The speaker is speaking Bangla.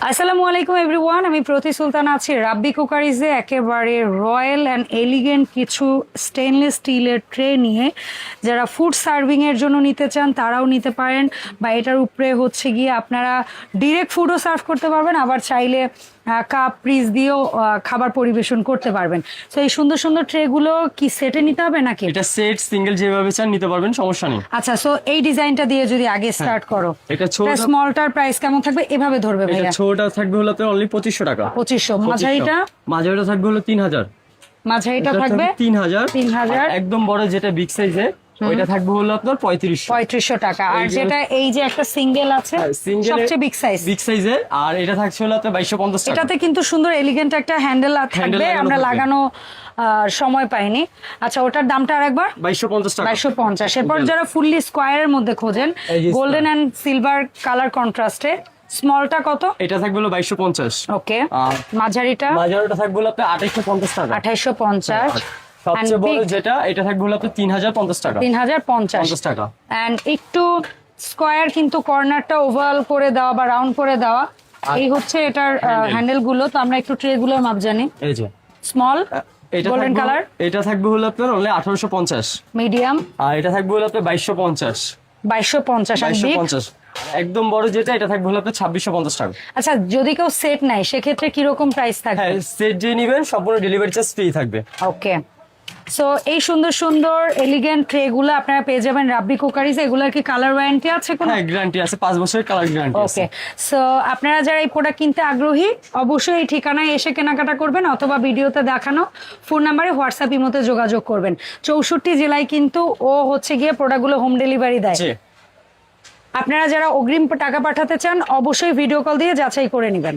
আসসালামু আলাইকুম এভরিওয়ান, আমি প্রতি সুলতান আছি রাব্বি কুকারিজে একেবারে রয়্যাল অ্যান্ড এলিগেন্ট কিছু স্টেনলেস স্টিলের ট্রে নিয়ে। যারা ফুড সার্ভিং এর জন্য নিতে চান তারাও নিতে পারেন, বা এটার উপরে হচ্ছে গিয়ে আপনারা ডিরেক্ট ফুডও সার্ভ করতে পারবেন, আবার চাইলে কাপ পিস দিয়েও খাবার পরিবেশন করতে পারবেন। তো এই সুন্দর সুন্দর ট্রেগুলো কি সেটে নিতে হবে নাকি? এটা সেট সিঙ্গেল যেভাবে চান নিতে পারবেন, সমস্যা নেই। আচ্ছা, সো এই ডিজাইনটা দিয়ে যদি আগে স্টার্ট করো, এটা ছোট স্মলটার প্রাইস কেমন থাকবে এভাবে ধরবে এটা ভাইয়া? ছোটটা থাকবে হলো আপনার অনলি 2500 টাকা। 2500। মাঝারিটা? মাঝারিটা থাকবে হলো 3000। মাঝারিটা থাকবে 3000। 3000। একদম বড় যেটা বিগ সাইজে ওইটা থাকবে হলো আপনার 3500 টাকা। আর যেটা এই যে একটা সিঙ্গেল আছে সবচেয়ে বিগ সাইজের, আর এটা থাকছে হলো আপনার 2250 টাকা। এটাতে কিন্তু সুন্দর এলিগেন্ট একটা হ্যান্ডেল থাকবে, আমরা লাগানো সময় পাইনি। আচ্ছা, ওটার দামটা আরেকবার? 2250 টাকা। 2250। এরপর যারা ফুললি স্কয়ারের মধ্যে খোঁজেন, গোল্ডেন এন্ড সিলভার কালার কন্ট্রাস্টে, স্মলটা কত? এটা থাকবে হলো 2250। ওকে। মাঝারিটা? মাঝারিটা থাকবে হলো আপনার 2850 টাকা। 2850। সবচেয়ে বড় যেটা এটা থাকবে হলো আপনার 3050 টাকা। 3050 টাকা। এন্ড একটু স্কয়ার কিন্তু কর্নারটা ওভাল করে দেওয়া বা রাউন্ড করে দেওয়া, এই হচ্ছে এটার হ্যান্ডেল গুলো। তো আমরা একটু ট্রে গুলোর মাপ জানি। এই যে স্মল এটা গোল্ডেন কালার, এটা থাকবে হলো আপনার অনলি 1850। মিডিয়াম, আর এটা থাকবে হলো আপনার 2250। 2250। একদম বড় যেটা এটা থাকবে হলো আপনার 2650 টাকা। আচ্ছা, যদি কেউ সেট নেয় সেক্ষেত্রে কি রকম প্রাইস থাকবে? হ্যাঁ, সেট যে নেবেন সম্পূর্ণ ডেলিভারি চার্জ ফ্রি থাকবে। ওকে। সো এই সুন্দর সুন্দর এলিগেন্ট ট্রে গুলো আপনারা পেয়ে যাবেন রাব্বি কুকারিজ। এগুলোর কি কালার ওয়ারেন্টি আছে কোনো? হ্যাঁ, গ্যারান্টি আছে, 5 বছরের কালার গ্যারান্টি আছে। ওকে। সো আপনারা যারা এই প্রোডাক্ট কিনতে আগ্রহী অবশ্যই এই ঠিকানায় এসে কেনাকাটা করবেন, অথবা ভিডিওতে দেখানো ফোন নাম্বারে হোয়াটসঅ্যাপ ইমোতে যোগাযোগ করবেন। 64 জেলায় কিন্তু ও হচ্ছে গিয়ে প্রোডাক্টগুলো হোম ডেলিভারি দেয়। জি। আপনারা যারা অগ্রিম টাকা পাঠাতে চান অবশ্যই ভিডিও কল দিয়ে যাচাই করে নেবেন।